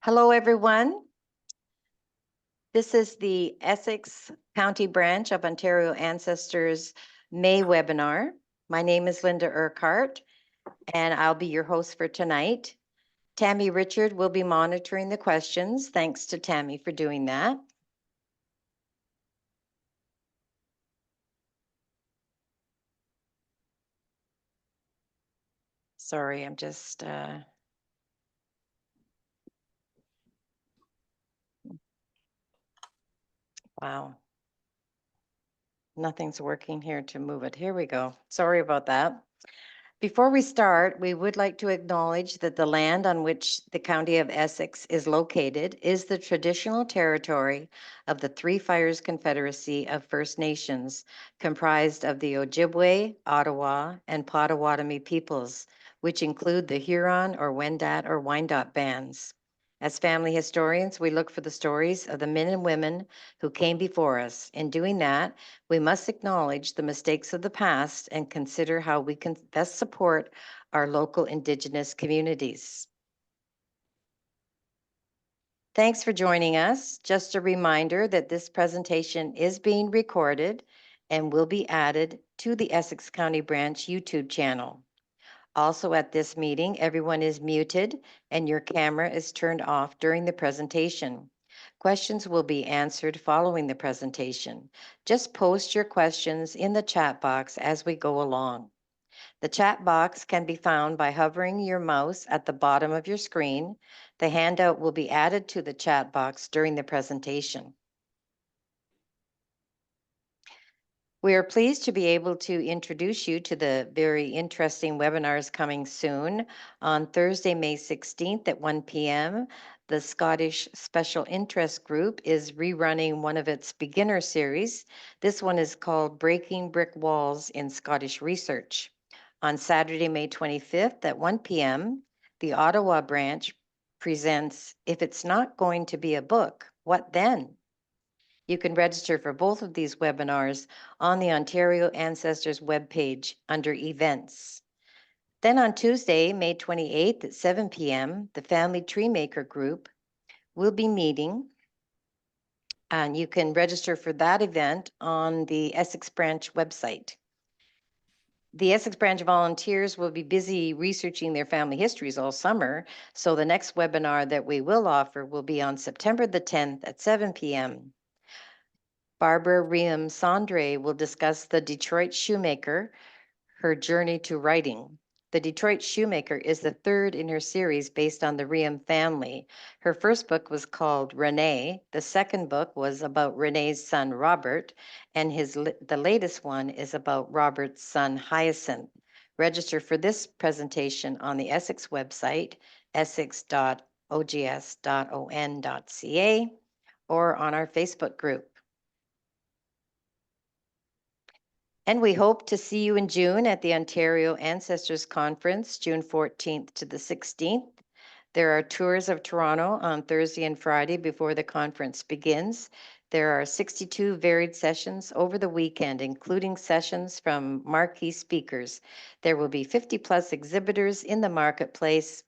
Hello, everyone. This is the Essex County Branch of Ontario Ancestors May webinar. My name is Linda Urquhart, and I'll be your host for tonight. Tammy Richard will be monitoring the questions. Thanks to Tammy for doing that. Sorry, I'm just... Wow. Nothing's working here to move it. Here we go. Sorry about that. Before we start, we would like to acknowledge that the land on which the County of Essex is located is the traditional territory of the Three Fires Confederacy of First Nations, comprised of the Ojibwe, Ottawa, and Potawatomi peoples, which include the Huron or Wendat or Wyandot bands. As family historians, we look for the stories of the men and women who came before us. In doing that, we must acknowledge the mistakes of the past and consider how we can best support our local Indigenous communities. Thanks for joining us. Just a reminder that this presentation is being recorded and will be added to the Essex County Branch YouTube channel. Also at this meeting, everyone is muted and your camera is turned off during the presentation. Questions will be answered following the presentation. Just post your questions in the chat box as we go along. The chat box can be found by hovering your mouse at the bottom of your screen. The handout will be added to the chat box during the presentation. We are pleased to be able to introduce you to the very interesting webinars coming soon. On Thursday, May 16th at 1 p.m., the Scottish Special Interest Group is rerunning one of its beginner series. This one is called Breaking Brick Walls in Scottish Research. On Saturday, May 25th at 1 p.m., the Ottawa branch presents If It's Not Going to Be a Book, What Then? You can register for both of these webinars on the Ontario Ancestors webpage under Events. Then on Tuesday, May 28th at 7 p.m., the Family Tree Maker Group will be meeting, and you can register for that event on the Essex Branch website. The Essex Branch volunteers will be busy researching their family histories all summer, so the next webinar that we will offer will be on September the 10th at 7 p.m. Barbara Riem Sondre will discuss the Detroit Shoemaker, her journey to writing. The Detroit Shoemaker is the third in her series based on the Riem family. Her first book was called Renee. The second book was about Renee's son, Robert, and the latest one is about Robert's son, Hyacinth. Register for this presentation on the Essex website, essex.ogs.on.ca, or on our Facebook group. And we hope to see you in June at the Ontario Ancestors Conference, June 14th to the 16th. There are tours of Toronto on Thursday and Friday before the conference begins. There are 62 varied sessions over the weekend, including sessions from marquee speakers. There will be 50 plus exhibitors in the marketplace,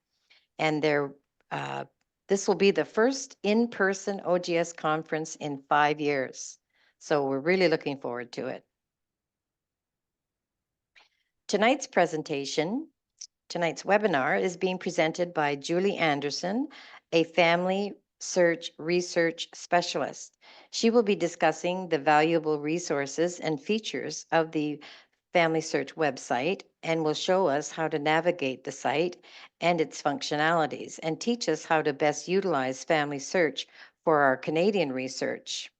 and this will be the first in-person OGS conference in 5 years. So we're really looking forward to it. Tonight's webinar is being presented by Julie Anderson, a family search research specialist. She will be discussing the valuable resources and features of the Family Search website and will show us how to navigate the site and its functionalities and teach us how to best utilize Family Search for our Canadian research.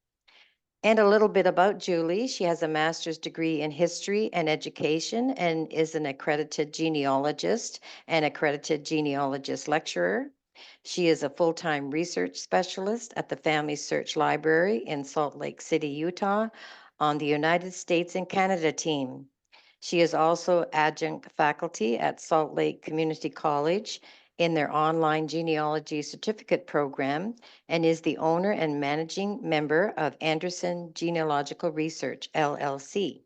And a little bit about Julie. She has a master's degree in history and education and is an accredited genealogist and accredited genealogist lecturer. She is a full-time research specialist at the Family Search Library in Salt Lake City, Utah, on the United States and Canada team. She is also adjunct faculty at Salt Lake Community College in their online genealogy certificate program and is the owner and managing member of Anderson Genealogical Research, LLC.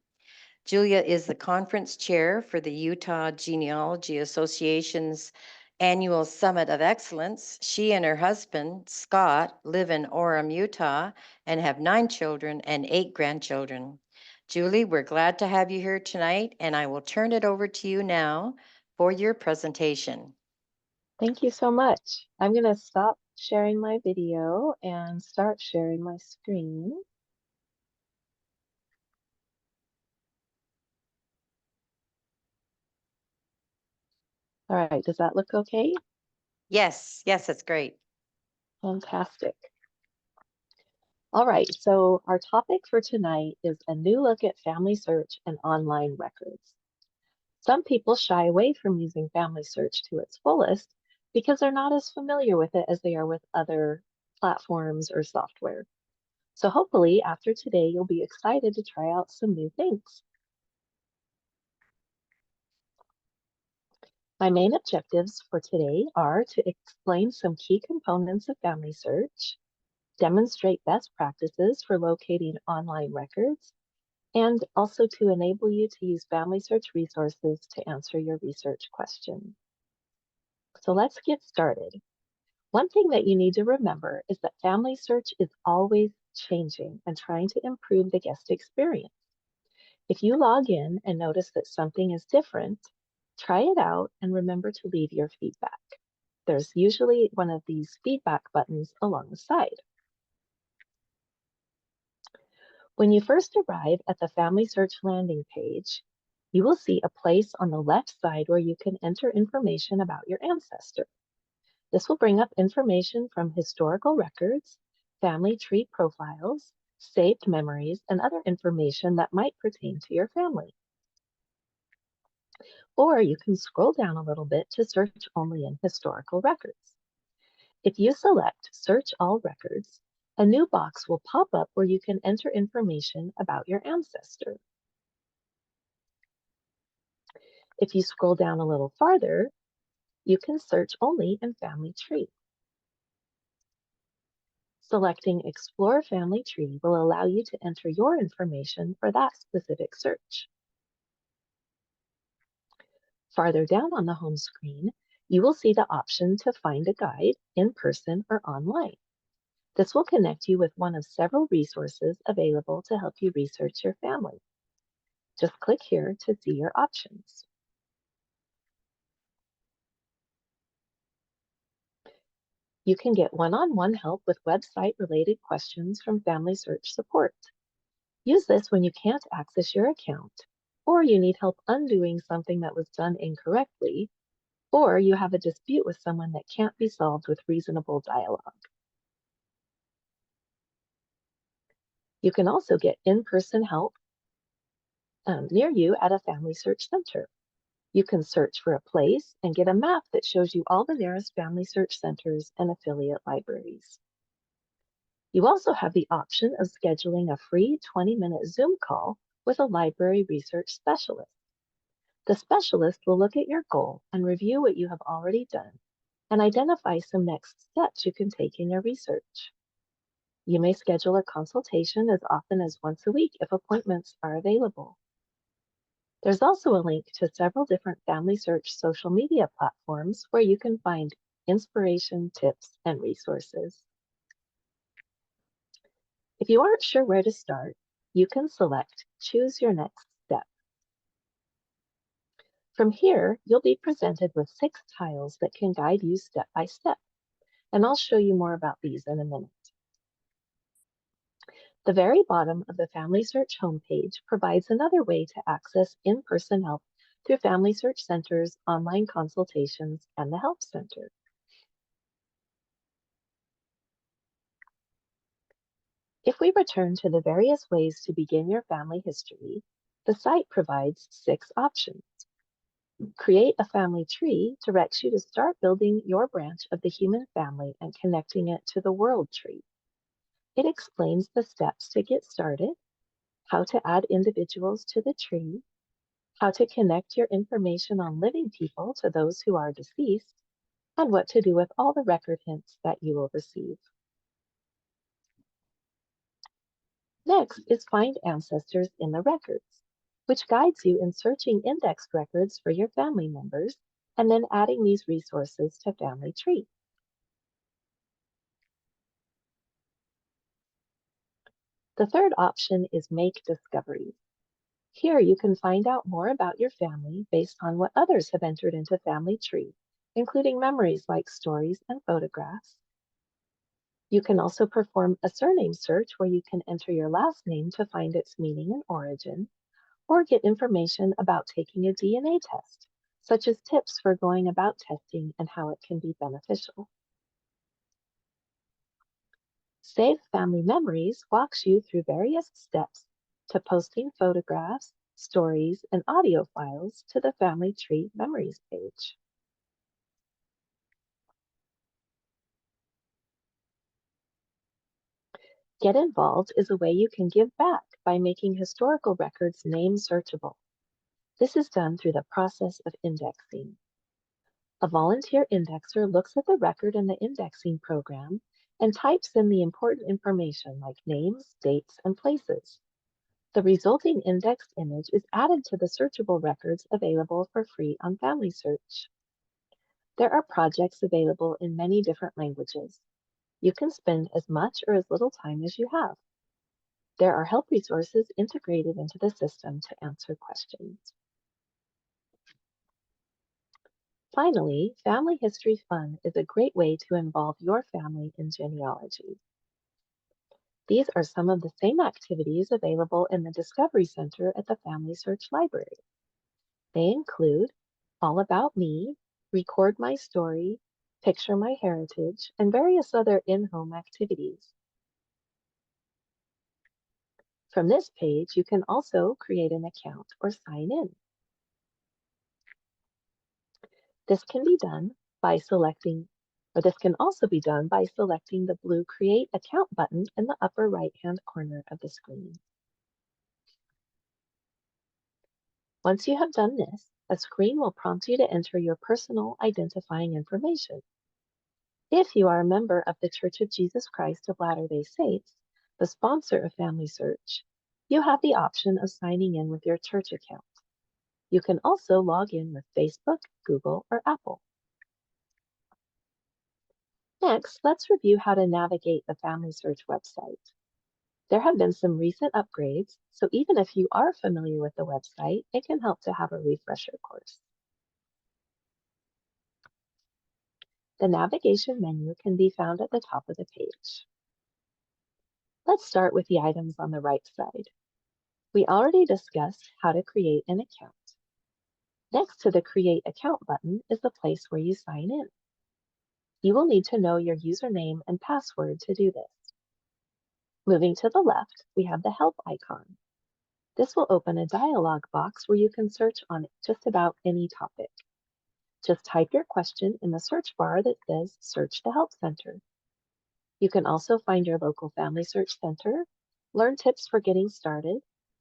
Julia is the conference chair for the Utah Genealogy Association's Annual Summit of Excellence. She and her husband, Scott, live in Orem, Utah, and have 9 children and 8 grandchildren. Julie, we're glad to have you here tonight, and I will turn it over to you now for your presentation. Thank you so much. I'm going to stop sharing my video and start sharing my screen. All right, does that look okay? Yes, it's great. Fantastic. All right, so our topic for tonight is a new look at family search and online records. Some people shy away from using family search to its fullest because they're not as familiar with it as they are with other platforms or software. So hopefully after today, you'll be excited to try out some new things. My main objectives for today are to explain some key components of family search, demonstrate best practices for locating online records, and also to enable you to use family search resources to answer your research questions. So let's get started. One thing that you need to remember is that family search is always changing and trying to improve the guest experience. If you log in and notice that something is different, try it out and remember to leave your feedback. There's usually one of these feedback buttons along the side. When you first arrive at the Family Search landing page, you will see a place on the left side where you can enter information about your ancestor. This will bring up information from historical records, family tree profiles, saved memories, and other information that might pertain to your family. Or you can scroll down a little bit to search only in historical records. If you select Search All Records, a new box will pop up where you can enter information about your ancestor. If you scroll down a little farther, you can search only in Family Tree. Selecting Explore Family Tree will allow you to enter your information for that specific search. Farther down on the home screen, you will see the option to find a guide in person or online. This will connect you with one of several resources available to help you research your family. Just click here to see your options. You can get one-on-one help with website-related questions from Family Search support. Use this when you can't access your account, or you need help undoing something that was done incorrectly, or you have a dispute with someone that can't be solved with reasonable dialogue. You can also get in-person help near you at a Family Search Center. You can search for a place and get a map that shows you all the nearest Family Search centers and affiliate libraries. You also have the option of scheduling a free 20-minute Zoom call with a library research specialist. The specialist will look at your goal and review what you have already done and identify some next steps you can take in your research. You may schedule a consultation as often as once a week if appointments are available. There's also a link to several different Family Search social media platforms where you can find inspiration, tips, and resources. If you aren't sure where to start, you can select Choose Your Next Step. From here, you'll be presented with 6 tiles that can guide you step by step, and I'll show you more about these in a minute. The very bottom of the Family Search homepage provides another way to access in-person help through Family Search Center's online consultations and the Help Center. If we return to the various ways to begin your family history, the site provides 6 options. Create a Family Tree directs you to start building your branch of the human family and connecting it to the world tree. It explains the steps to get started, how to add individuals to the tree, how to connect your information on living people to those who are deceased, and what to do with all the record hints that you will receive. Next is Find Ancestors in the Records, which guides you in searching indexed records for your family members and then adding these resources to Family Tree. The third option is Make Discoveries. Here you can find out more about your family based on what others have entered into Family Tree, including memories like stories and photographs. You can also perform a surname search where you can enter your last name to find its meaning and origin, or get information about taking a DNA test, such as tips for going about testing and how it can be beneficial. Save Family Memories walks you through various steps to posting photographs, stories, and audio files to the Family Tree Memories page. Get Involved is a way you can give back by making historical records name searchable. This is done through the process of indexing. A volunteer indexer looks at the record in the indexing program and types in the important information like names, dates, and places. The resulting indexed image is added to the searchable records available for free on Family Search. There are projects available in many different languages. You can spend as much or as little time as you have. There are help resources integrated into the system to answer questions. Finally, Family History Fun is a great way to involve your family in genealogy. These are some of the same activities available in the Discovery Center at the Family Search Library. They include All About Me, Record My Story, Picture My Heritage, and various other in-home activities. From this page, you can also create an account or sign in. This can be done by selecting, or this can also be done by selecting the blue Create Account button in the upper right-hand corner of the screen. Once you have done this, a screen will prompt you to enter your personal identifying information. If you are a member of the Church of Jesus Christ of Latter-day Saints, the sponsor of Family Search, you have the option of signing in with your church account. You can also log in with Facebook, Google, or Apple. Next, let's review how to navigate the Family Search website. There have been some recent upgrades, so even if you are familiar with the website, it can help to have a refresher course. The navigation menu can be found at the top of the page. Let's start with the items on the right side. We already discussed how to create an account. Next to the Create Account button is the place where you sign in. You will need to know your username and password to do this. Moving to the left, we have the Help icon. This will open a dialog box where you can search on just about any topic. Just type your question in the search bar that says Search the Help Center. You can also find your local Family Search Center, learn tips for getting started,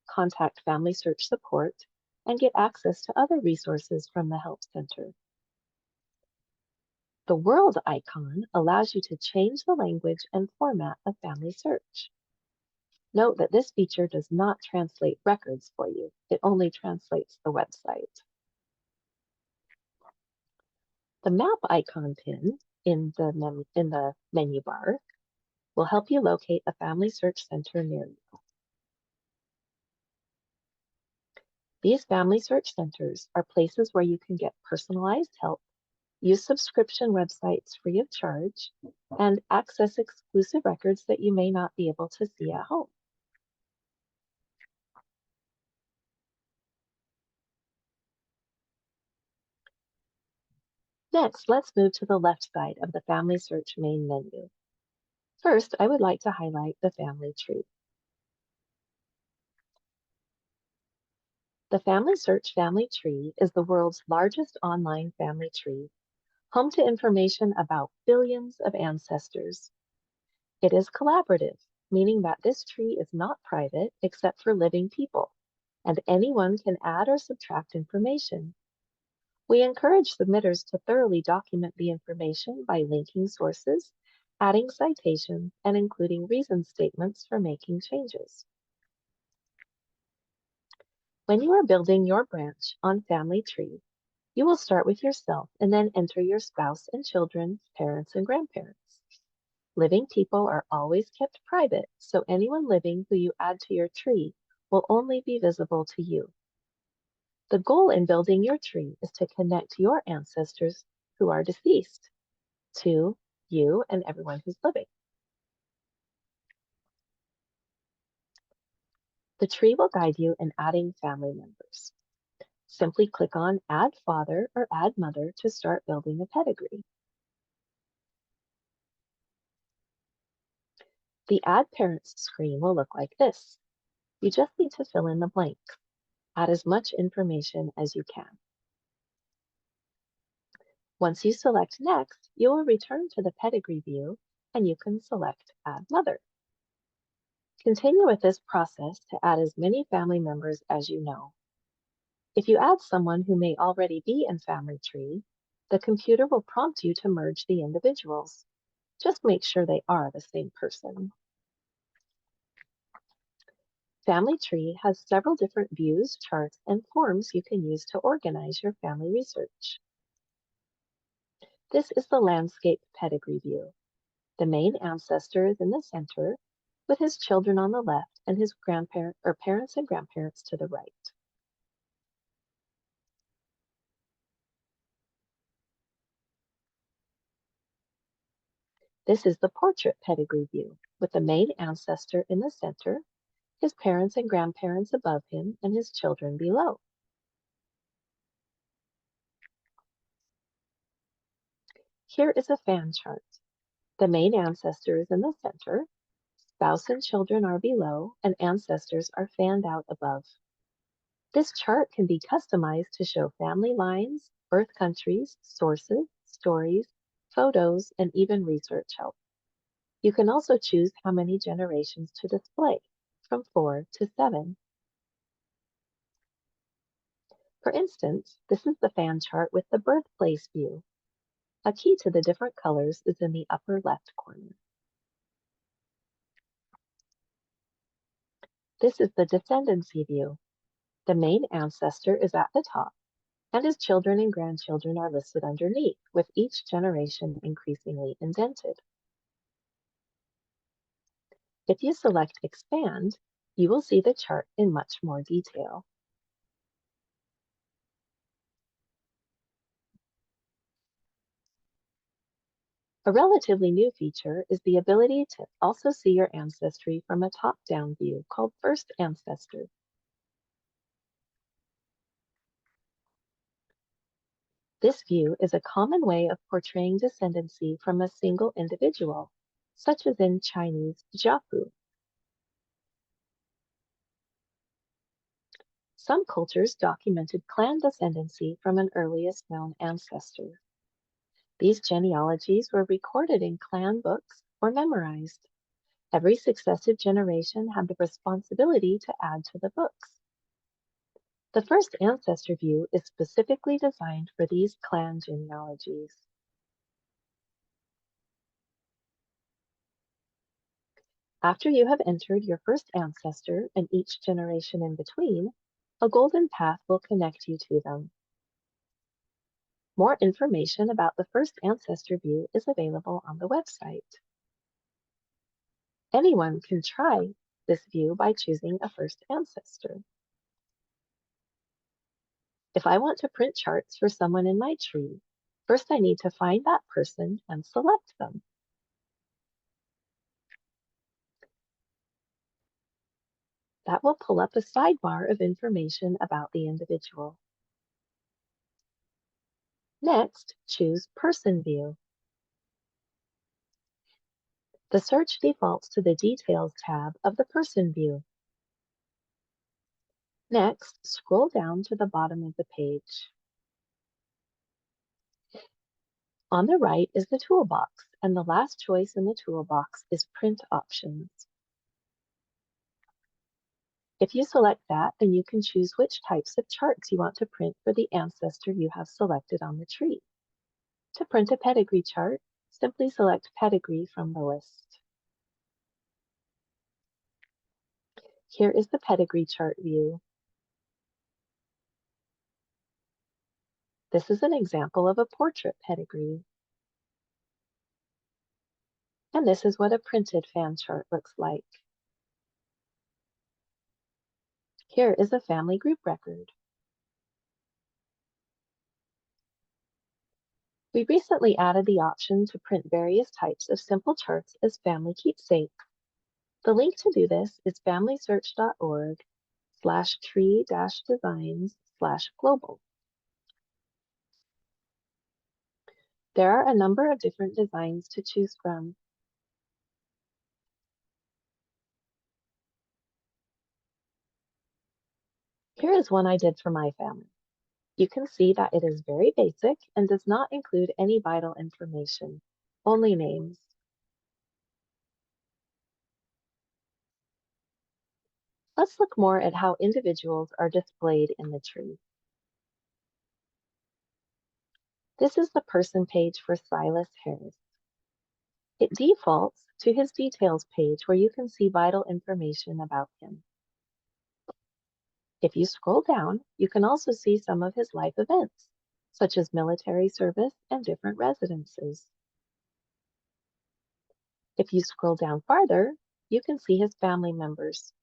contact Family Search support, and get access to other resources from the Help Center. The World icon allows you to change the language and format of Family Search. Note that this feature does not translate records for you. It only translates the website. The map icon pin in the menu bar will help you locate a Family Search Center near you. These Family Search Centers are places where you can get personalized help, use subscription websites free of charge, and access exclusive records that you may not be able to see at home. Next, let's move to the left side of the Family Search main menu. First, I would like to highlight the Family Tree. The Family Search Family Tree is the world's largest online family tree, home to information about billions of ancestors. It is collaborative, meaning that this tree is not private except for living people, and anyone can add or subtract information. We encourage submitters to thoroughly document the information by linking sources, adding citations, and including reason statements for making changes. When you are building your branch on Family Tree, You will start with yourself and then enter your spouse and children, parents and grandparents. Living people are always kept private, so anyone living who you add to your tree will only be visible to you. The goal in building your tree is to connect your ancestors who are deceased to you and everyone who's living. The tree will guide you in adding family members. Simply click on Add Father or Add Mother to start building a pedigree. The Add Parents screen will look like this. You just need to fill in the blanks. Add as much information as you can. Once you select Next, you will return to the pedigree view and you can select Add Mother. Continue with this process to add as many family members as you know. If you add someone who may already be in Family Tree, the computer will prompt you to merge the individuals. Just make sure they are the same person. Family Tree has several different views, charts, and forms you can use to organize your family research. This is the landscape pedigree view. The main ancestor is in the center, with his children on the left and his parents and grandparents to the right. This is the portrait pedigree view, with the main ancestor in the center, his parents and grandparents above him, and his children below. Here is a fan chart. The main ancestor is in the center, spouse and children are below, and ancestors are fanned out above. This chart can be customized to show family lines, birth countries, sources, stories, photos, and even research help. You can also choose how many generations to display, from 4 to 7. For instance, this is the fan chart with the birthplace view. A key to the different colors is in the upper left corner. This is the descendancy view. The main ancestor is at the top, and his children and grandchildren are listed underneath, with each generation increasingly indented. If you select Expand, you will see the chart in much more detail. A relatively new feature is the ability to also see your ancestry from a top-down view called First Ancestor. This view is a common way of portraying descendancy from a single individual, such as in Chinese jiapu. Some cultures documented clan descendancy from an earliest known ancestor. These genealogies were recorded in clan books or memorized. Every successive generation had the responsibility to add to the books. The first ancestor view is specifically designed for these clan genealogies. After you have entered your first ancestor and each generation in between, a golden path will connect you to them. More information about the first ancestor view is available on the website. Anyone can try this view by choosing a first ancestor. If I want to print charts for someone in my tree, first I need to find that person and select them. That will pull up a sidebar of information about the individual. Next, choose Person View. The search defaults to the Details tab of the Person view. Next, scroll down to the bottom of the page. On the right is the toolbox, and the last choice in the toolbox is Print Options. If you select that, then you can choose which types of charts you want to print for the ancestor you have selected on the tree. To print a pedigree chart, simply select Pedigree from the list. Here is the pedigree chart view. This is an example of a portrait pedigree. And this is what a printed fan chart looks like. Here is a family group record. We recently added the option to print various types of simple charts as family keepsakes. The link to do this is familysearch.org/tree-designs/global. There are a number of different designs to choose from. Here is one I did for my family. You can see that it is very basic and does not include any vital information, only names. Let's look more at how individuals are displayed in the tree. This is the person page for Silas Harris. It defaults to his details page where you can see vital information about him. If you scroll down, you can also see some of his life events, such as military service and different residences. If you scroll down farther, you can see his family members.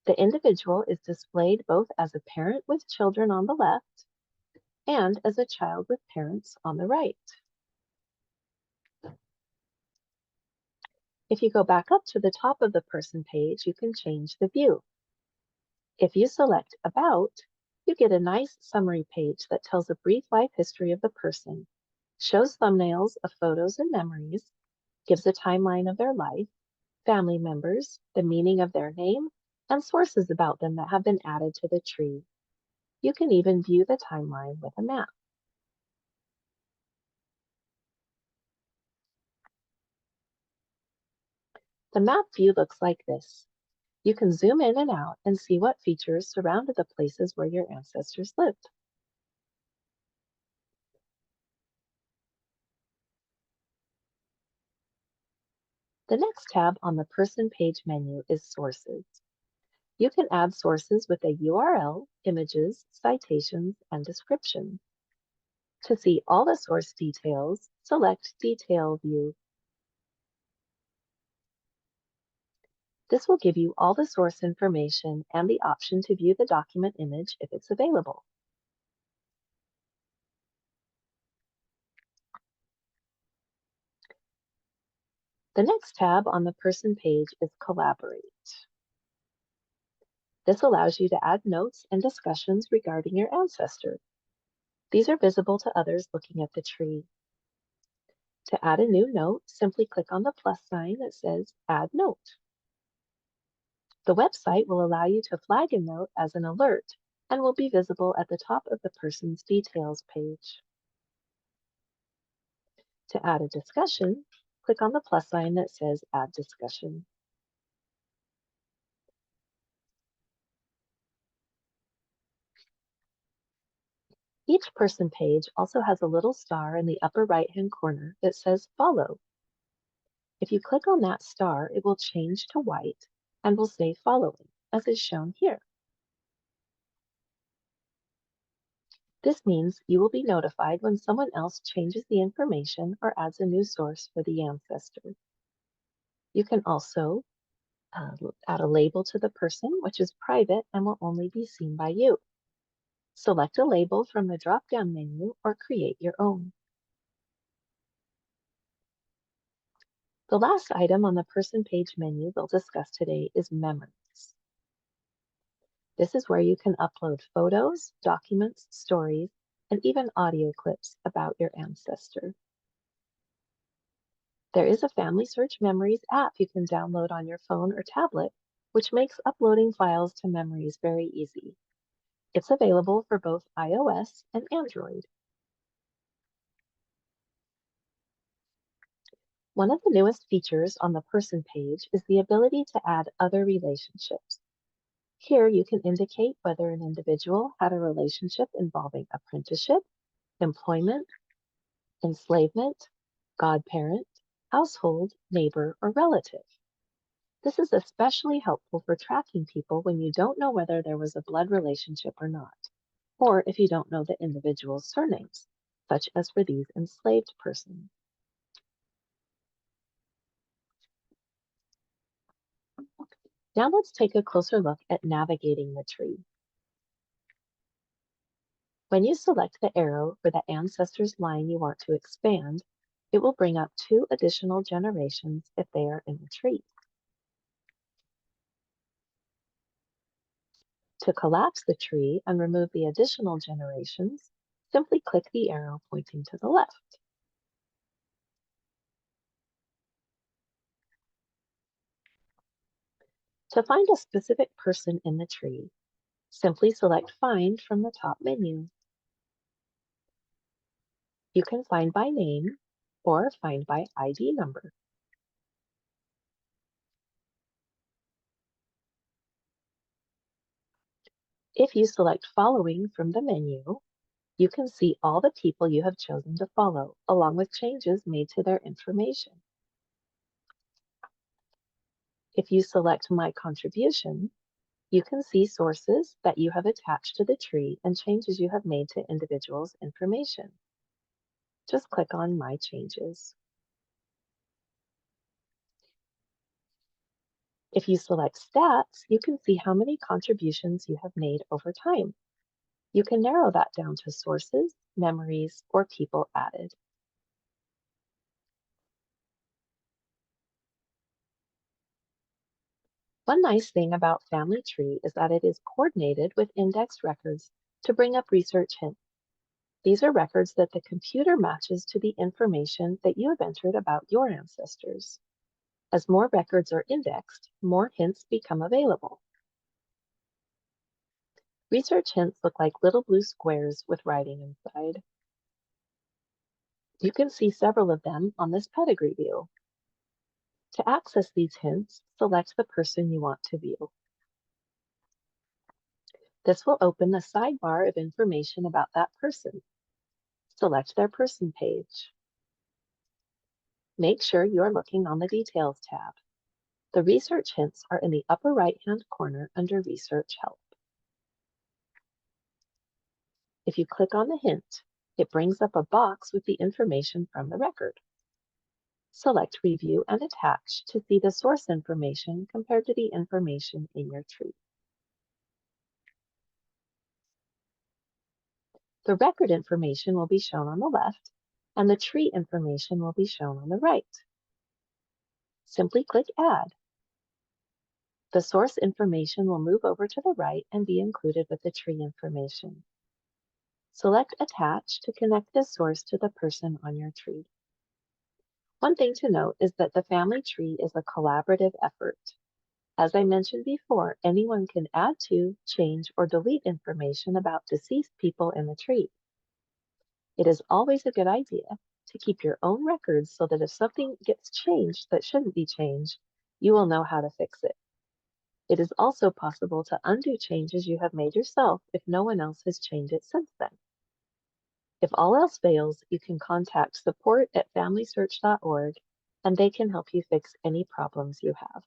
The individual is displayed both as a parent with children on the left and as a child with parents on the right. If you go back up to the top of the person page, you can change the view. If you select About, you get a nice summary page that tells a brief life history of the person, shows thumbnails of photos and memories, gives a timeline of their life, family members, the meaning of their name, and sources about them that have been added to the tree. You can even view the timeline with a map. The map view looks like this. You can zoom in and out and see what features surrounded the places where your ancestors lived. The next tab on the person page menu is Sources. You can add sources with a URL, images, citations, and description. To see all the source details, select Detail View. This will give you all the source information and the option to view the document image if it's available. The next tab on the person page is Collaborate. This allows you to add notes and discussions regarding your ancestor. These are visible to others looking at the tree. To add a new note, simply click on the plus sign that says Add Note. The website will allow you to flag a note as an alert and will be visible at the top of the person's details page. To add a discussion, click on the plus sign that says Add Discussion. Each person page also has a little star in the upper right-hand corner that says Follow. If you click on that star, it will change to white and will say Following, as is shown here. This means you will be notified when someone else changes the information or adds a new source for the ancestor. You can also add a label to the person, which is private and will only be seen by you. Select a label from the drop-down menu or create your own. The last item on the person page menu we'll discuss today is Memories. This is where you can upload photos, documents, stories, and even audio clips about your ancestor. There is a Family Search Memories app you can download on your phone or tablet, which makes uploading files to Memories very easy. It's available for both iOS and Android. One of the newest features on the person page is the ability to add other relationships. Here you can indicate whether an individual had a relationship involving apprenticeship, employment, enslavement, godparent, household, neighbor, or relative. This is especially helpful for tracking people when you don't know whether there was a blood relationship or not. or if you don't know the individual's surnames, such as for these enslaved persons. Now let's take a closer look at navigating the tree. When you select the arrow for the ancestors line you want to expand, it will bring up 2 additional generations if they are in the tree. To collapse the tree and remove the additional generations, simply click the arrow pointing to the left. To find a specific person in the tree, simply select Find from the top menu. You can find by name or find by ID number. If you select Following from the menu, you can see all the people you have chosen to follow, along with changes made to their information. If you select My Contribution, you can see sources that you have attached to the tree and changes you have made to individuals' information. Just click on My Changes. If you select Stats, you can see how many contributions you have made over time. You can narrow that down to sources, memories, or people added. One nice thing about Family Tree is that it is coordinated with indexed records to bring up research hints. These are records that the computer matches to the information that you have entered about your ancestors. As more records are indexed, more hints become available. Research hints look like little blue squares with writing inside. You can see several of them on this pedigree view. To access these hints, select the person you want to view. This will open the sidebar of information about that person. Select their person page. Make sure you are looking on the Details tab. The research hints are in the upper right-hand corner under Research Help. If you click on the hint, it brings up a box with the information from the record. Select Review and Attach to see the source information compared to the information in your tree. The record information will be shown on the left, and the tree information will be shown on the right. Simply click Add. The source information will move over to the right and be included with the tree information. Select Attach to connect the source to the person on your tree. One thing to note is that the family tree is a collaborative effort. As I mentioned before, anyone can add to, change, or delete information about deceased people in the tree. It is always a good idea to keep your own records so that if something gets changed that shouldn't be changed, you will know how to fix it. It is also possible to undo changes you have made yourself if no one else has changed it since then. If all else fails, you can contact support@familysearch.org and they can help you fix any problems you have.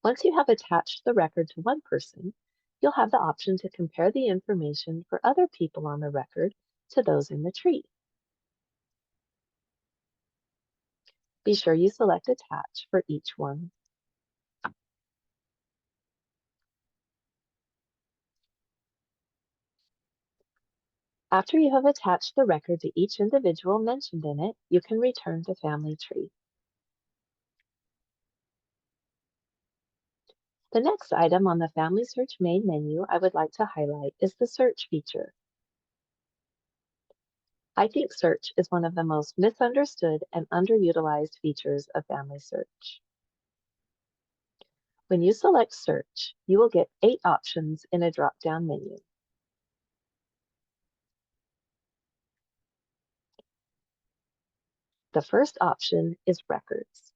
Once you have attached the record to one person, you'll have the option to compare the information for other people on the record to those in the tree. Be sure you select Attach for each one. After you have attached the record to each individual mentioned in it, you can return to Family Tree. The next item on the Family Search main menu I would like to highlight is the Search feature. I think search is one of the most misunderstood and underutilized features of Family Search. When you select Search, you will get 8 options in a drop-down menu. The first option is Records.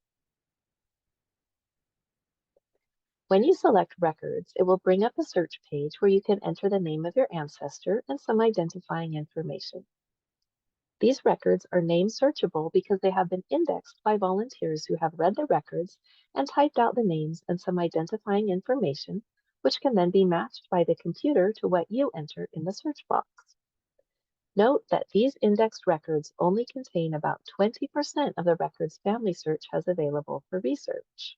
When you select Records, it will bring up a search page where you can enter the name of your ancestor and some identifying information. These records are name searchable because they have been indexed by volunteers who have read the records and typed out the names and some identifying information which can then be matched by the computer to what you enter in the search box. Note that these indexed records only contain about 20% of the records Family Search has available for research.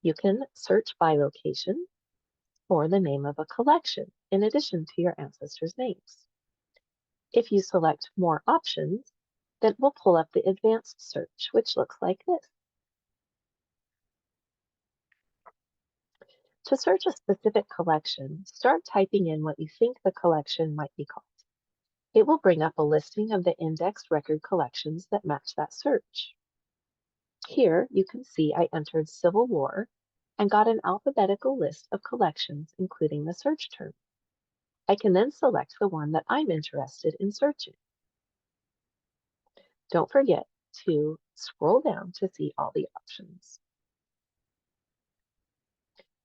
You can search by location or the name of a collection in addition to your ancestors' names. If you select More Options, then we'll pull up the advanced search, which looks like this. To search a specific collection, start typing in what you think the collection might be called. It will bring up a listing of the indexed record collections that match that search. Here you can see I entered Civil War and got an alphabetical list of collections including the search term. I can then select the one that I'm interested in searching. Don't forget to scroll down to see all the options.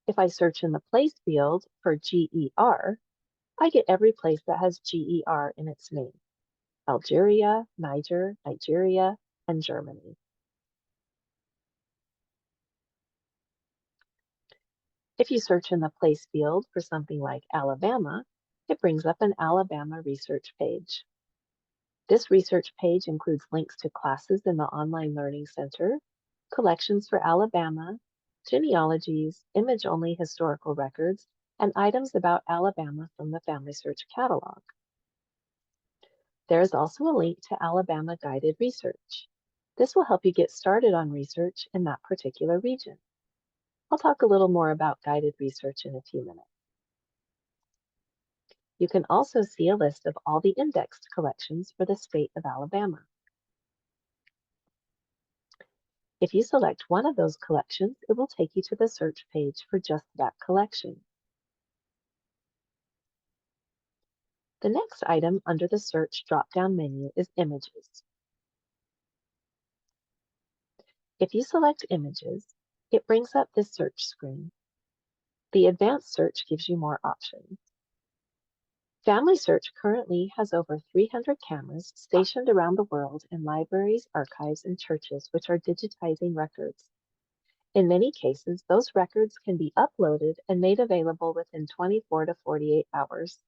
If I search in the place field for GER, I get every place that has GER in its name: Algeria, Niger, Nigeria, and Germany. If you search in the place field for something like Alabama, it brings up an Alabama research page. This research page includes links to classes in the Online Learning Center, collections for Alabama, genealogies, image-only historical records, and items about Alabama from the Family Search catalog. There is also a link to Alabama Guided Research. This will help you get started on research in that particular region. I'll talk a little more about guided research in a few minutes. You can also see a list of all the indexed collections for the state of Alabama. If you select one of those collections, it will take you to the search page for just that collection. The next item under the search drop-down menu is images. If you select images, it brings up this search screen. The advanced search gives you more options. Family Search currently has over 300 cameras stationed around the world in libraries, archives, and churches which are digitizing records. In many cases, those records can be uploaded and made available within 24 to 48 hours.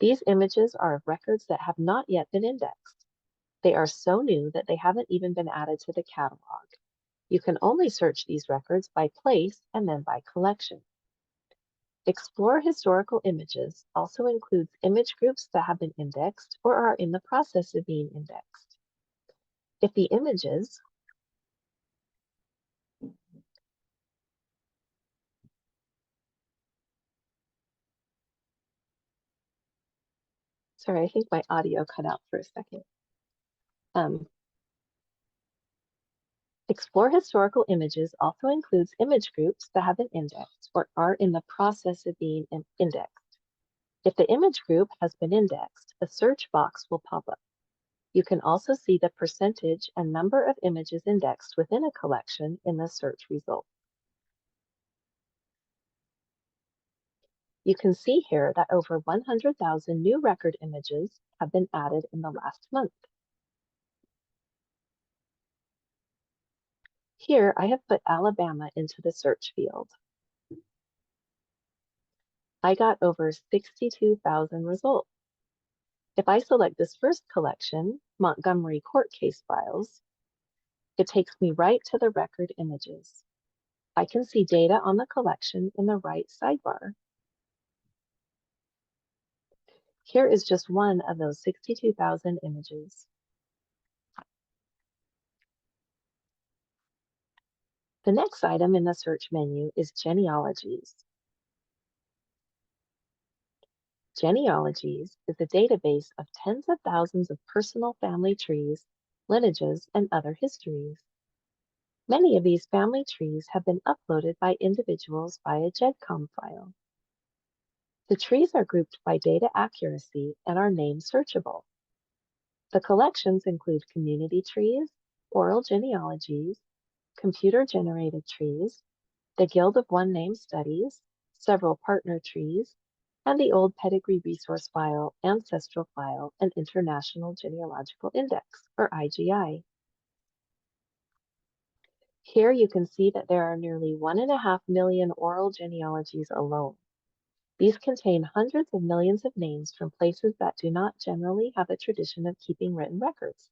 These images are of records that have not yet been indexed. They are so new that they haven't even been added to the catalog. You can only search these records by place and then by collection. Explore Historical Images also includes image groups that have been indexed or are in the process of being indexed. If the images Sorry, I think my audio cut out for a second. Explore Historical Images also includes image groups that have been indexed or are in the process of being indexed. If the image group has been indexed, a search box will pop up. You can also see the percentage and number of images indexed within a collection in the search result. You can see here that over 100,000 new record images have been added in the last month. Here I have put Alabama into the search field. I got over 62,000 results. If I select this first collection, Montgomery Court Case Files, it takes me right to the record images. I can see data on the collection in the right sidebar. Here is just one of those 62,000 images. The next item in the search menu is genealogies. Genealogies is a database of tens of thousands of personal family trees, lineages, and other histories. Many of these family trees have been uploaded by individuals via GEDCOM file. The trees are grouped by data accuracy and are name searchable. The collections include community trees, oral genealogies, computer-generated trees, the Guild of One Name Studies, several partner trees, and the Old Pedigree Resource File, Ancestral File, and International Genealogical Index, or IGI. Here you can see that there are nearly 1.5 million oral genealogies alone. These contain hundreds of millions of names from places that do not generally have a tradition of keeping written records,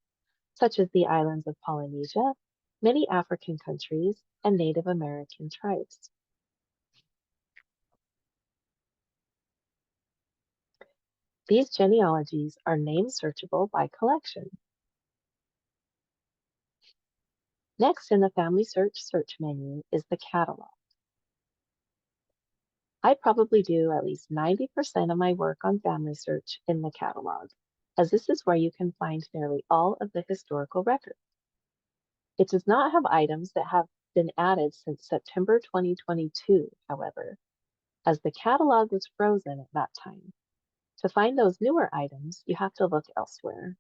such as the islands of Polynesia, many African countries, and Native American tribes. These genealogies are name searchable by collection. Next in the Family search menu is the catalog. I probably do at least 90% of my work on Family Search in the catalog, as this is where you can find nearly all of the historical records. It does not have items that have been added since September 2022, however, as the catalog was frozen at that time. To find those newer items, you have to look elsewhere.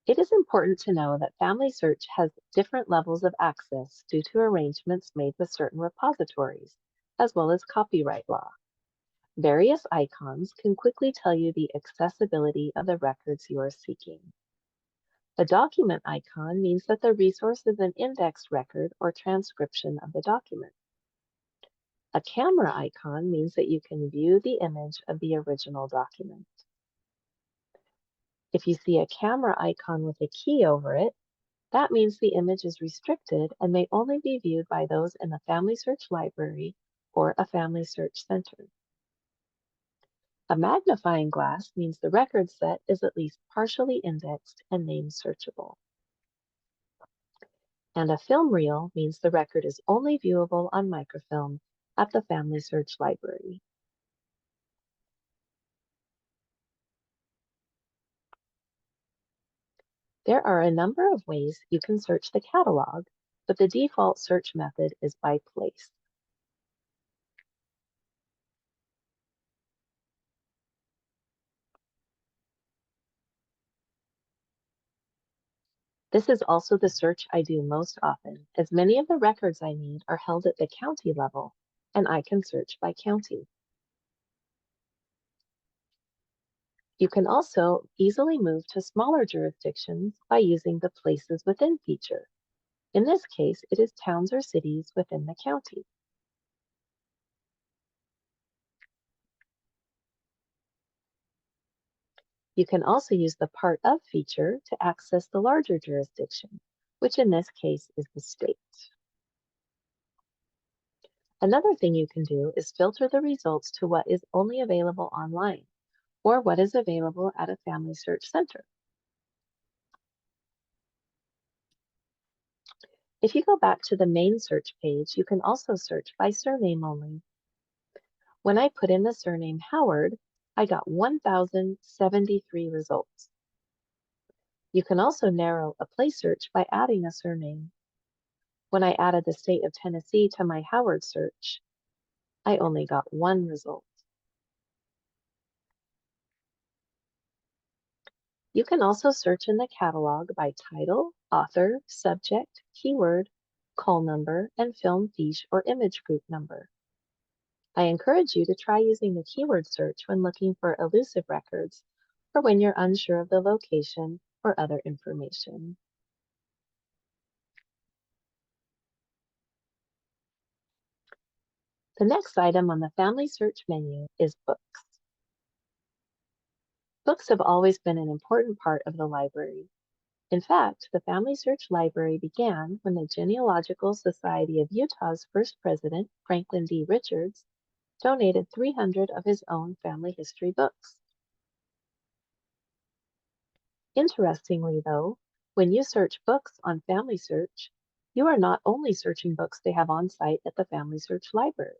It is important to know that Family Search has different levels of access due to arrangements made with certain repositories, as well as copyright law. Various icons can quickly tell you the accessibility of the records you are seeking. A document icon means that the resource is an indexed record or transcription of the document. A camera icon means that you can view the image of the original document. If you see a camera icon with a key over it, that means the image is restricted and may only be viewed by those in the Family Search Library or a Family Search Center. A magnifying glass means the record set is at least partially indexed and name searchable. And a film reel means the record is only viewable on microfilm at the Family Search Library. There are a number of ways you can search the catalog, but the default search method is by place. This is also the search I do most often, as many of the records I need are held at the county level, and I can search by county. You can also easily move to smaller jurisdictions by using the Places Within feature. In this case, it is towns or cities within the county. You can also use the Part Of feature to access the larger jurisdiction, which in this case is the state. Another thing you can do is filter the results to what is only available online or what is available at a Family Search Center. If you go back to the main search page, you can also search by surname only. When I put in the surname Howard, I got 1,073 results. You can also narrow a place search by adding a surname. When I added the state of Tennessee to my Howard search, I only got one result. You can also search in the catalog by title, author, subject, keyword, call number, and film fiche or image group number. I encourage you to try using the keyword search when looking for elusive records or when you're unsure of the location or other information. The next item on the Family Search menu is books. Books have always been an important part of the library. In fact, the Family Search Library began when the Genealogical Society of Utah's first president, Franklin D. Richards, donated 300 of his own family history books. Interestingly, though, when you search books on Family Search, you are not only searching books they have on site at the Family Search Library.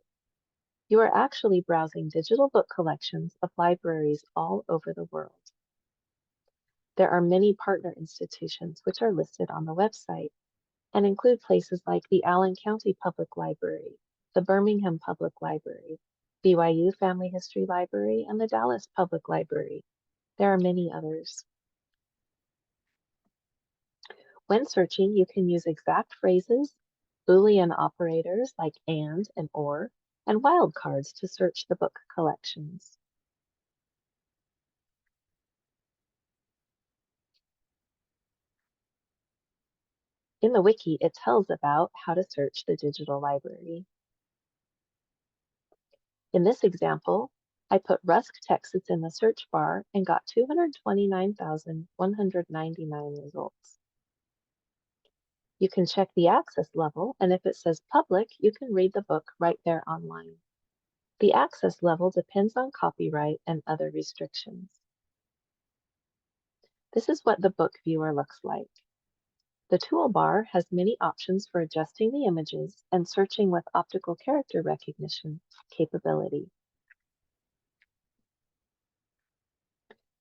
You are actually browsing digital book collections of libraries all over the world. There are many partner institutions which are listed on the website and include places like the Allen County Public Library, the Birmingham Public Library, BYU Family History Library, and the Dallas Public Library. There are many others. When searching, you can use exact phrases, Boolean operators like and or, and wildcards to search the book collections. In the wiki, it tells about how to search the digital library. In this example, I put Rusk, Texas in the search bar and got 229,199 results. You can check the access level, and if it says public, you can read the book right there online. The access level depends on copyright and other restrictions. This is what the book viewer looks like. The toolbar has many options for adjusting the images and searching with optical character recognition capability.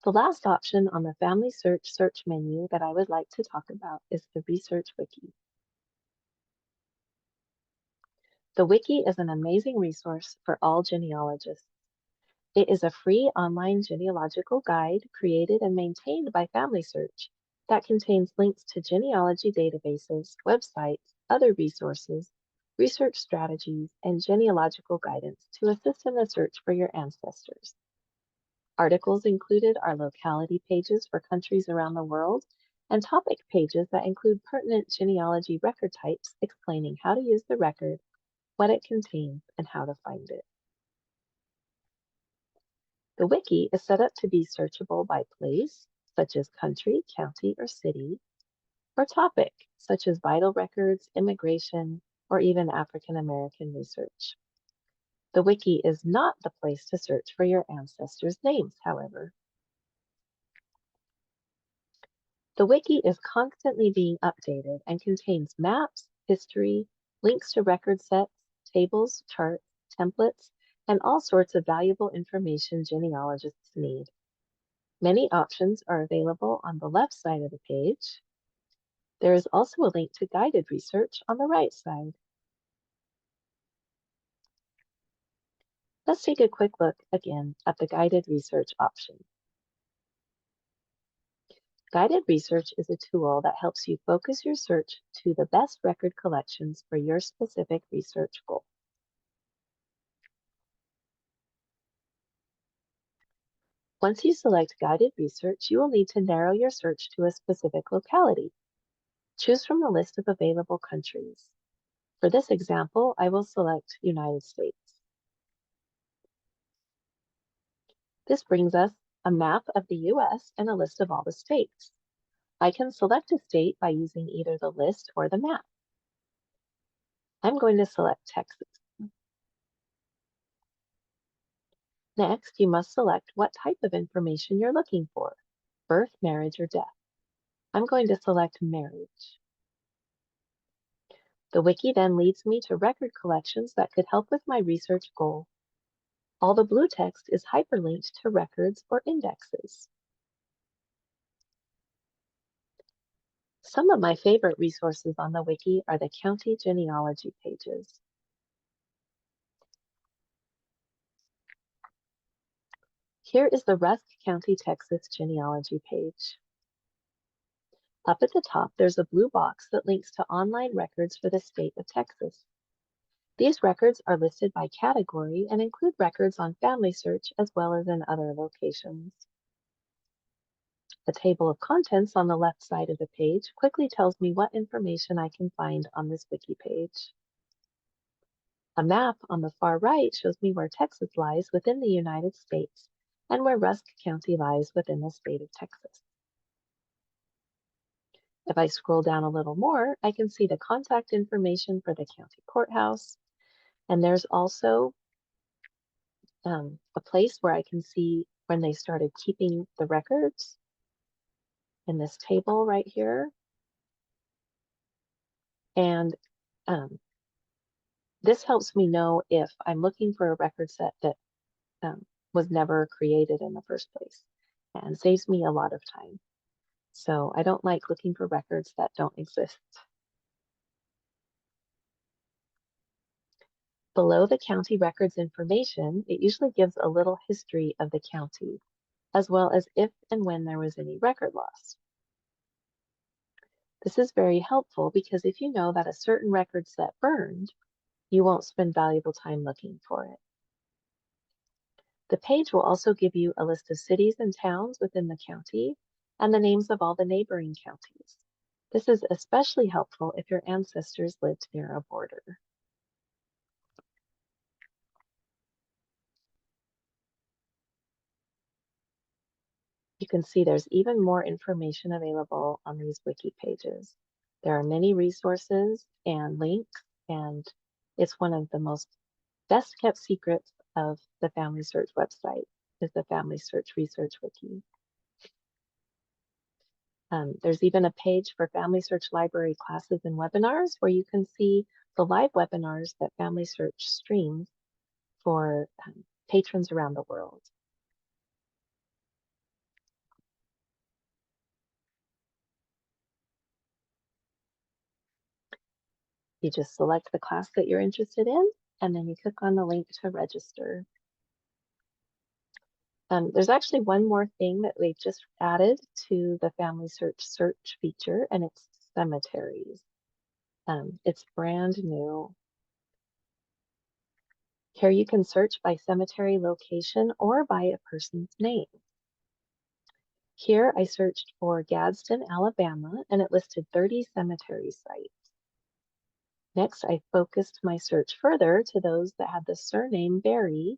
The last option on the Family search menu that I would like to talk about is the Research Wiki. The Wiki is an amazing resource for all genealogists. It is a free online genealogical guide created and maintained by Family Search that contains links to genealogy databases, websites, other resources, research strategies, and genealogical guidance to assist in the search for your ancestors. Articles included are locality pages for countries around the world and topic pages that include pertinent genealogy record types explaining how to use the record, what it contains, and how to find it. The wiki is set up to be searchable by place, such as country, county, or city, or topic, such as vital records, immigration, or even African American research. The wiki is not the place to search for your ancestors' names, however. The wiki is constantly being updated and contains maps, history, links to record sets, tables, charts, templates, and all sorts of valuable information genealogists need. Many options are available on the left side of the page. There is also a link to guided research on the right side. Let's take a quick look again at the guided research option. Guided research is a tool that helps you focus your search to the best record collections for your specific research goal. Once you select guided research, you will need to narrow your search to a specific locality. Choose from the list of available countries. For this example, I will select United States. This brings us a map of the US and a list of all the states. I can select a state by using either the list or the map. I'm going to select Texas. Next, you must select what type of information you're looking for, birth, marriage, or death. I'm going to select marriage. The wiki then leads me to record collections that could help with my research goal. All the blue text is hyperlinked to records or indexes. Some of my favorite resources on the wiki are the county genealogy pages. Here is the Rusk County, Texas genealogy page. Up at the top, there's a blue box that links to online records for the state of Texas. These records are listed by category and include records on Family Search as well as in other locations. The table of contents on the left side of the page quickly tells me what information I can find on this wiki page. A map on the far right shows me where Texas lies within the United States and where Rusk County lies within the state of Texas. If I scroll down a little more, I can see the contact information for the county courthouse, and there's also a place where I can see when they started keeping the records in this table right here. And this helps me know if I'm looking for a record set that was never created in the first place and saves me a lot of time. So I don't like looking for records that don't exist. Below the county records information, it usually gives a little history of the county, as well as if and when there was any record loss. This is very helpful because if you know that a certain record set burned, you won't spend valuable time looking for it. The page will also give you a list of cities and towns within the county and the names of all the neighboring counties. This is especially helpful if your ancestors lived near a border. You can see there's even more information available on these wiki pages. There are many resources and links, and it's one of the most best kept secrets of the Family Search website is the Family Search Research Wiki. There's even a page for Family Search Library classes and webinars where you can see the live webinars that Family Search streams for patrons around the world. You just select the class that you're interested in, and then you click on the link to register. There's actually one more thing that they've just added to the Family Search feature, and it's cemeteries. It's brand new. Here you can search by cemetery location or by a person's name. Here I searched for Gadsden, Alabama, and it listed 30 cemetery sites. Next, I focused my search further to those that had the surname Berry,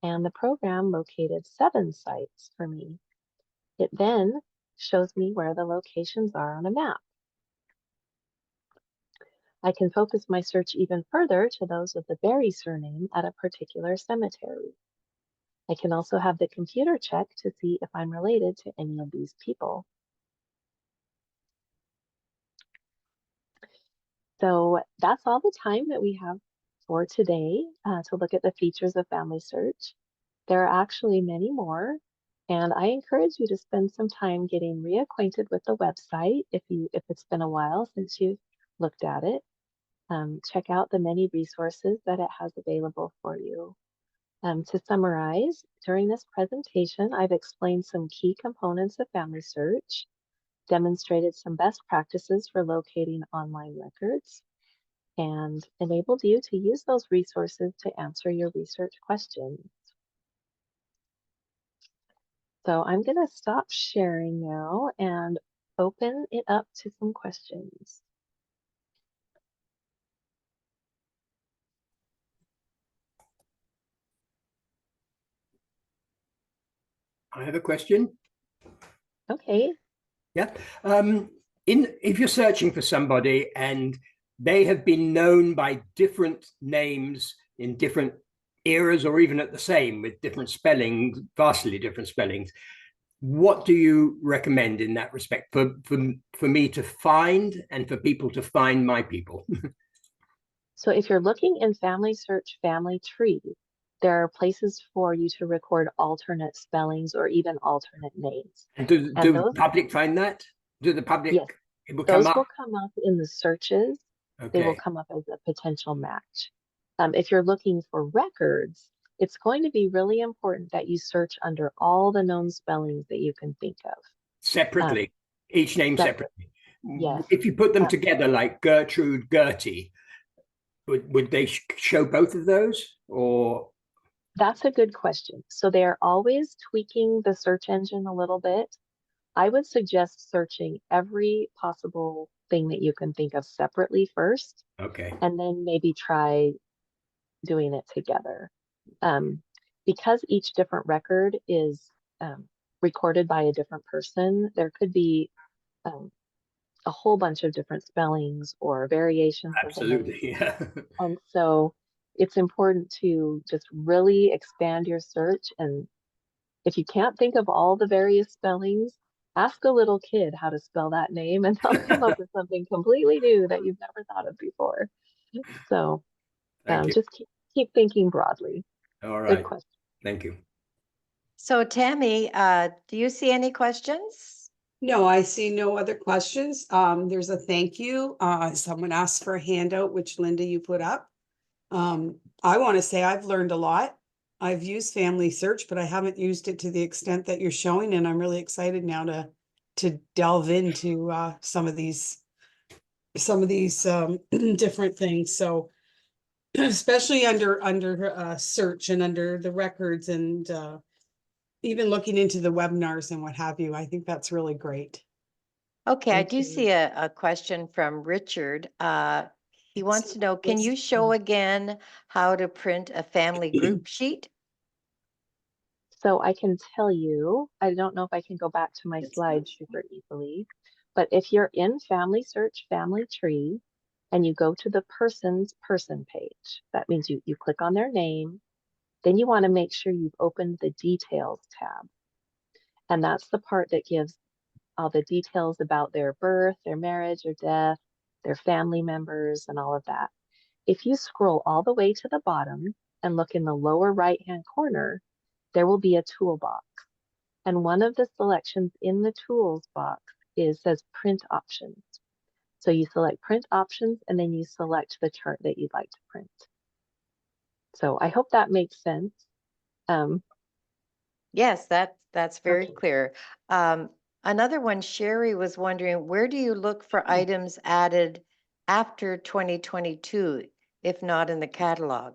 and the program located 7 sites for me. It then shows me where the locations are on a map. I can focus my search even further to those with the Berry surname at a particular cemetery. I can also have the computer check to see if I'm related to any of these people. So that's all the time that we have for today to look at the features of Family Search. There are actually many more, and I encourage you to spend some time getting reacquainted with the website if it's been a while since you've looked at it. Check out the many resources that it has available for you. To summarize, during this presentation, I've explained some key components of Family Search, demonstrated some best practices for locating online records, and enabled you to use those resources to answer your research questions. So I'm going to stop sharing now and open it up to some questions. I have a question. Okay. Yeah. If you're searching for somebody and they have been known by different names in different eras or even at the same with different spellings, vastly different spellings, what do you recommend in that respect for me to find and for people to find my people? So if you're looking in Family Search Family Tree, there are places for you to record alternate spellings or even alternate names. And do the public find that? Do the public, yes, it will come those up? will come up in the searches. They will Okay. come up as a potential match. If you're looking for records, it's going to be really important that you search under all the known spellings that you can think of. Separately, each name separately. Yes. If you put them together like Gertrude, Gertie, would they show both of those, or? That's a good question. So they're always tweaking the search engine a little bit. I would suggest searching every possible thing that you can think of separately first, Okay. and then maybe try doing it together. Because each different record is recorded by a different person, there could be a whole bunch of different spellings or variations of the name. Absolutely, yeah. And so it's important to just really expand your search. And if you can't think of all the various spellings, ask a little kid how to spell that name and they'll come up with something completely new that you've never thought of before. So just keep thinking broadly. All right. Good question. Thank you. So Tammy, do you see any questions? No, I see no other questions. There's a thank you. Someone asked for a handout, which Linda, you put up. I want to say I've learned a lot. I've used Family Search, but I haven't used it to the extent that you're showing, and I'm really excited now to delve into some of these different things. So especially under search and under the records and even looking into the webinars and what have you, I think that's really great. Okay, I Thank do you. see a question from Richard. He wants to know, can Yes. you show again how to print a family group sheet? So I can tell you, I don't know if I can go back to my slides super easily, but if you're in Family Search Family Tree and you go to the person's person page, that means you click on their name, then you want to make sure you've opened the Details tab. And that's the part that gives all the details about their birth, their marriage or death, their family members, and all of that. If you scroll all the way to the bottom and look in the lower right-hand corner, there will be a toolbox. And one of the selections in the tools box says print options. So you select print options and then you select the chart that you'd like to print. So I hope that makes sense. Yes, that's very Okay. clear. Another one, Sherry was wondering, where do you look for items added after 2022, if not in the catalog?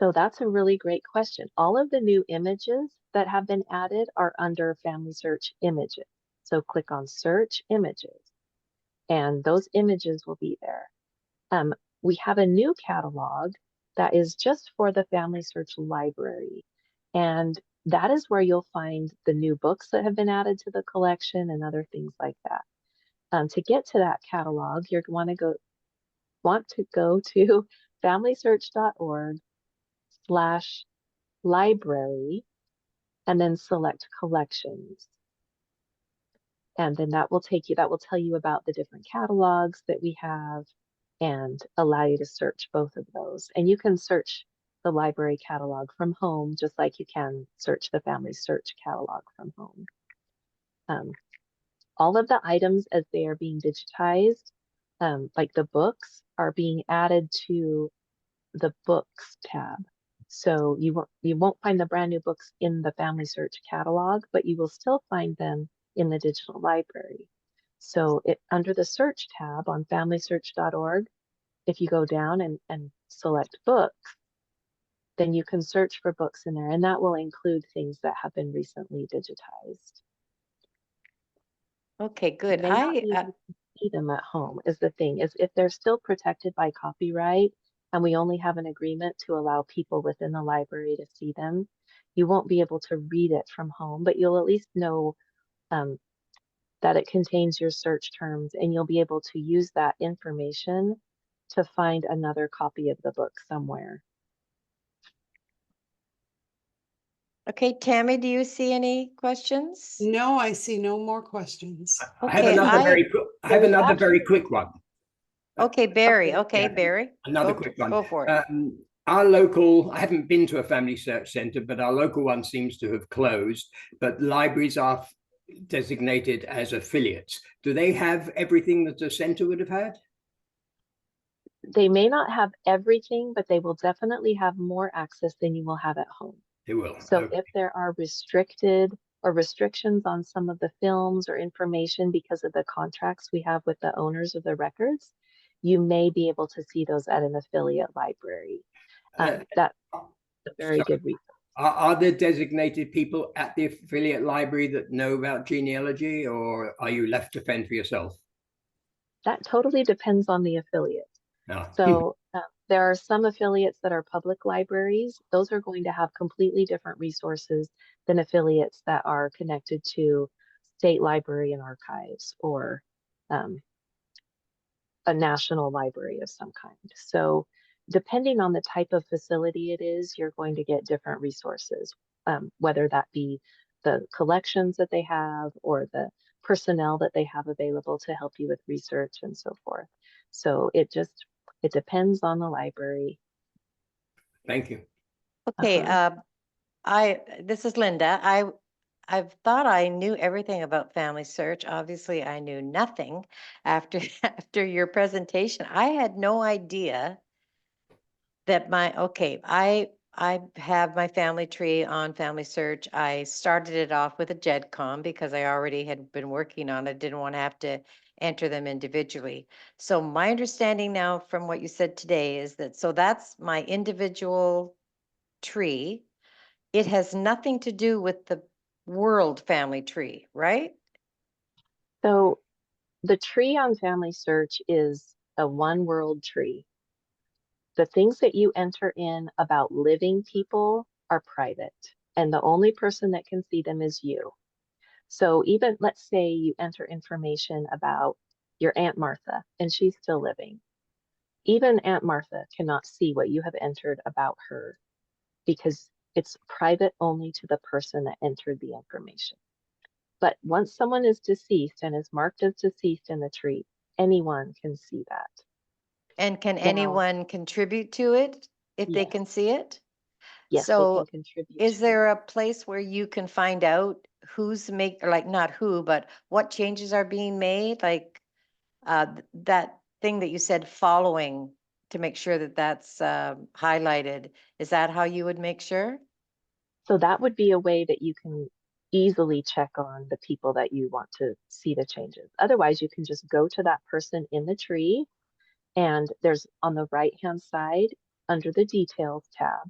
So that's a really great question. All of the new images that have been added are under Family Search Images. So click on Search Images, and those images will be there. We have a new catalog that is just for the Family Search Library. And that is where you'll find the new books that have been added to the collection and other things like that. To get to that catalog, you're want to go to familysearch.org/library and then select collections. And then that will tell you about the different catalogs that we have and allow you to search both of those. And you can search the library catalog from home, just like you can search the Family Search catalog from home. All of the items as they are being digitized, like the books, are being added to the Books tab. So you won't find the brand new books in the Family Search catalog, but you will still find them in the digital library. So under the Search tab on familysearch.org, if you go down and select books, then you can search for books in there, and that will include things that have been recently digitized. Okay, You good. may not be able to see them at home is the thing, is if they're still protected by copyright and we only have an agreement to allow people within the library to see them, you won't be able to read it from home, but you'll at least know that it contains your search terms, and you'll be able to use that information to find another copy of the book somewhere. Okay, Tammy, do you see any questions? No, I see no more questions. I have Okay, another There's very quick one. Okay, Barry. Okay, Yeah, Barry. another quick one. Go for it. Our local, I haven't been to a family search center, but our local one seems to have closed, but libraries are designated as affiliates. Do they have everything that a center would have had? They may not have everything, but they will definitely have more access than you will have at home. They will. So Okay. if there are restrictions on some of the films or information because of the contracts we have with the owners of the records, you may be able to see those at an affiliate library. That's a very good reason. Are there designated people at the affiliate library that know about genealogy, or are you left to fend for yourself? That totally depends on the affiliate. No. So there are some affiliates that are public libraries. Those are going to have completely different resources than affiliates that are connected to state library and archives or a national library of some kind. So depending on the type of facility it is, you're going to get different resources, whether that be the collections that they have or the personnel that they have available to help you with research and so forth. So it depends on the library. Thank you. Okay, this is Linda. I've thought I knew everything about Family Search. Obviously, I knew nothing after after your presentation. I had no idea that I have my family tree on Family Search. I started it off with a GEDCOM because I already had been working on it, didn't want to have to enter them individually. So my understanding now from what you said today is that, so that's my individual tree. It has nothing to do with the world family tree, right? So the tree on Family Search is a one world tree. The things that you enter in about living people are private, and the only person that can see them is you. So even let's say you enter information about your Aunt Martha and she's still living. Even Aunt Martha cannot see what you have entered about her because it's private only to the person that entered the information. But once someone is deceased and is marked as deceased in the tree, anyone can see that. And can Now, anyone contribute to it if they yes, can see it? yes, they can So contribute is to it. there a place where you can find out who's like not who, but what changes are being made? Like that thing that you said following to make sure that that's highlighted. Is that how you would make sure? So that would be a way that you can easily check on the people that you want to see the changes. Otherwise, you can just go to that person in the tree, and there's on the right-hand side under the details tab,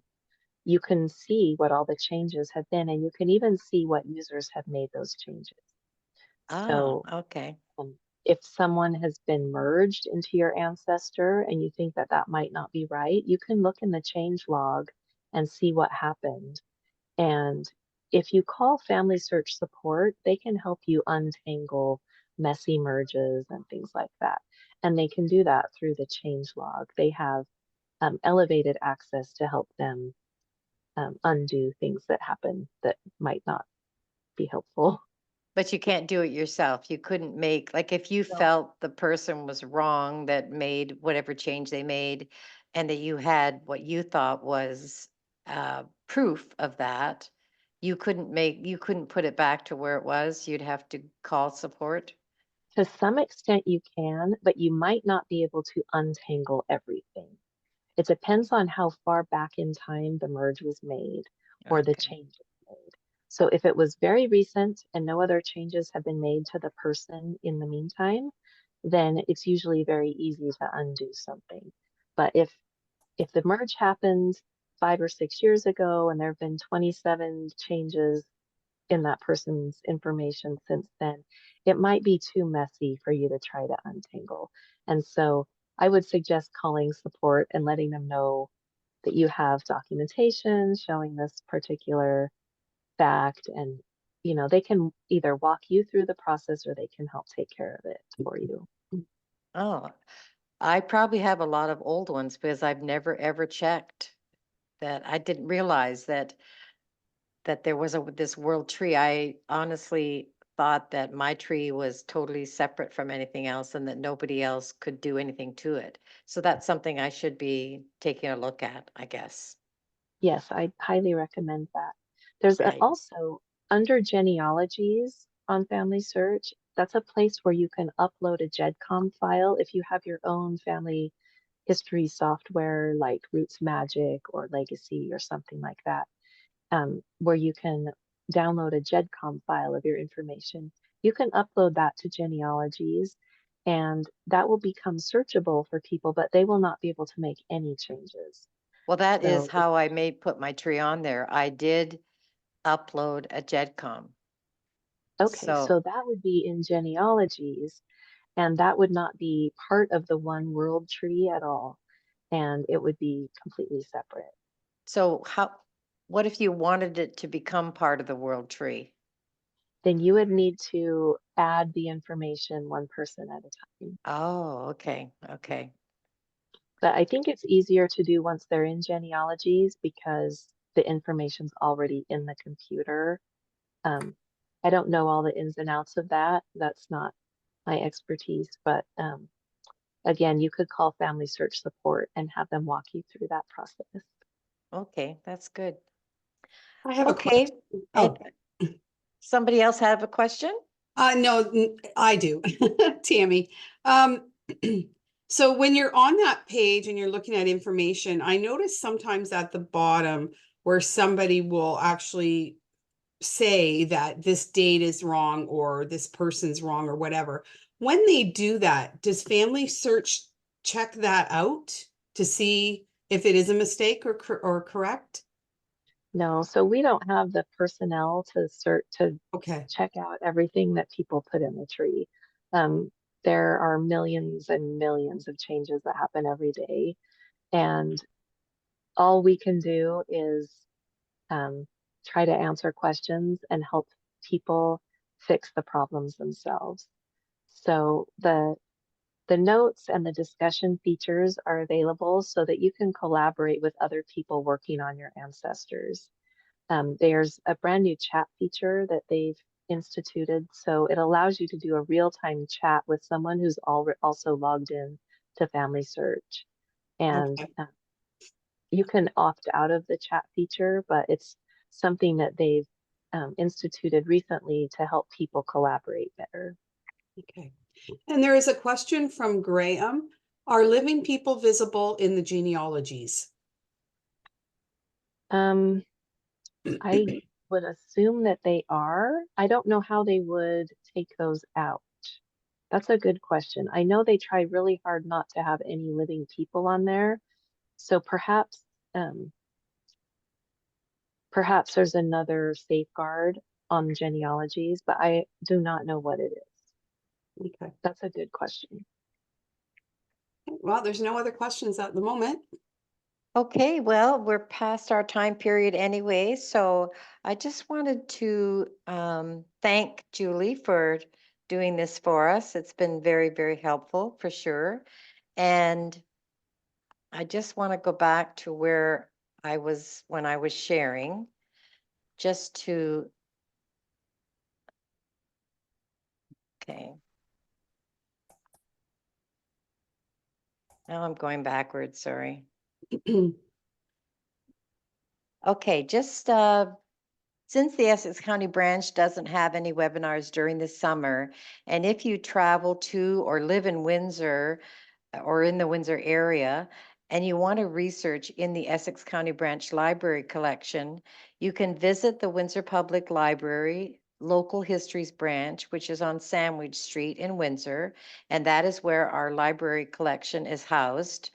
you can see what all the changes have been, and you can even see what users have made those changes. Oh, So okay. if someone has been merged into your ancestor and you think that that might not be right, you can look in the change log and see what happened. And if you call Family Search support, they can help you untangle messy merges and things like that. And they can do that through the change log. They have elevated access to help them undo things that happen that might not be helpful. But you can't do it yourself. You couldn't make, like, if you No. felt the person was wrong that made whatever change they made, and that you had what you thought was proof of that, you couldn't put it back to where it was. You'd have to call support. To some extent, you can, but you might not be able to untangle everything. It depends on how far back in time the merge was made or the Okay. change was made. So if it was very recent and no other changes have been made to the person in the meantime, then it's usually very easy to undo something. But if the merge happened 5 or 6 years ago and there have been 27 changes in that person's information since then, it might be too messy for you to try to untangle. And so I would suggest calling support and letting them know that you have documentation showing this particular fact, and they can either walk you through the process or they can help take care of it for you. Oh, I probably have a lot of old ones because I've never ever checked that. I didn't realize that there was this world tree. I honestly thought that my tree was totally separate from anything else and that nobody else could do anything to it. So that's something I should be taking a look at, I guess. Yes, I highly recommend that. There's Right. also under genealogies on Family Search, that's a place where you can upload a GEDCOM file if you have your own family history software like Roots Magic or Legacy or something like that, where you can download a GEDCOM file of your information. You can upload that to genealogies, and that will become searchable for people, but they will not be able to make any changes. Well, that is So how I put my tree on there. I did upload a GEDCOM. okay, So, so that would be in genealogies, and that would not be part of the one world tree at all, and it would be completely separate. so what if you wanted it to become part of the world tree? Then you would need to add the information one person at a time. Oh, okay. Okay. But I think it's easier to do once they're in genealogies because the information's already in the computer. Um, I don't know all the ins and outs of that. That's not my expertise, but again, you could call Family Search support and have them walk you through that process. Okay, that's good. I have a Okay. question. And Oh, somebody else have a question? no, I do, Tammy. Um, so when you're on that page and you're looking at information, I notice sometimes at the bottom where somebody will actually say that this date is wrong or this person's wrong or whatever. When they do that, does Family Search check that out to see if it is a mistake or correct? No, so we don't have the personnel to Okay. check out everything that people put in the tree. There are millions and millions of changes that happen every day, and all we can do is try to answer questions and help people fix the problems themselves. So the notes and the discussion features are available so that you can collaborate with other people working on your ancestors. There's a brand new chat feature that they've instituted, so it allows you to do a real-time chat with someone who's also logged in to Family Search. And Okay. you can opt out of the chat feature, but it's something that they've instituted recently to help people collaborate better. Okay. And there is a question from Graham. Are living people visible in the genealogies? I would assume that they are. I don't know how they would take those out. That's a good question. I know they try really hard not to have any living people on there. So um, perhaps there's another safeguard on genealogies, but I do not know what it is. Okay. That's a good question. Well, there's no other questions at the moment. Okay, well, we're past our time period anyway, so I just wanted to thank Julie for doing this for us. It's been very, very helpful for sure. And I just want to go back to where I was when I was sharing, just to, okay. Now I'm going backwards, sorry. Okay, just since the Essex County branch doesn't have any webinars during the summer, and if you travel to or live in Windsor or in the Windsor area, and you want to research in the Essex County Branch Library collection, you can visit the Windsor Public Library Local Histories Branch, which is on Sandwich Street in Windsor, and that is where our library collection is housed.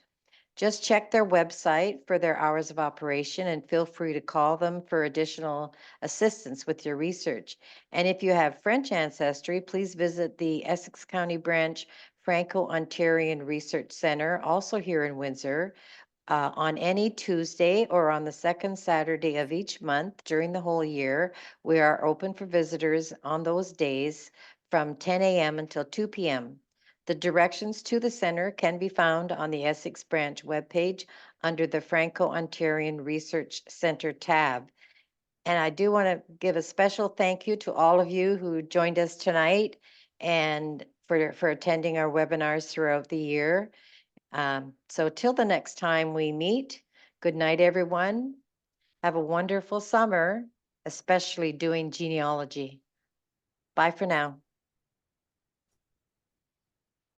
Just check their website for their hours of operation and feel free to call them for additional assistance with your research. And if you have French ancestry, please visit the Essex County Branch Franco-Ontarian Research Center, also here in Windsor, on any Tuesday or on the second Saturday of each month during the whole year. We are open for visitors on those days from 10 a.m. until 2 p.m. The directions to the center can be found on the Essex Branch webpage under the Franco-Ontarian Research Center tab. And I do want to give a special thank you to all of you who joined us tonight and for attending our webinars throughout the year. So till the next time we meet, good night, everyone. Have a wonderful summer, especially doing genealogy. Bye for now.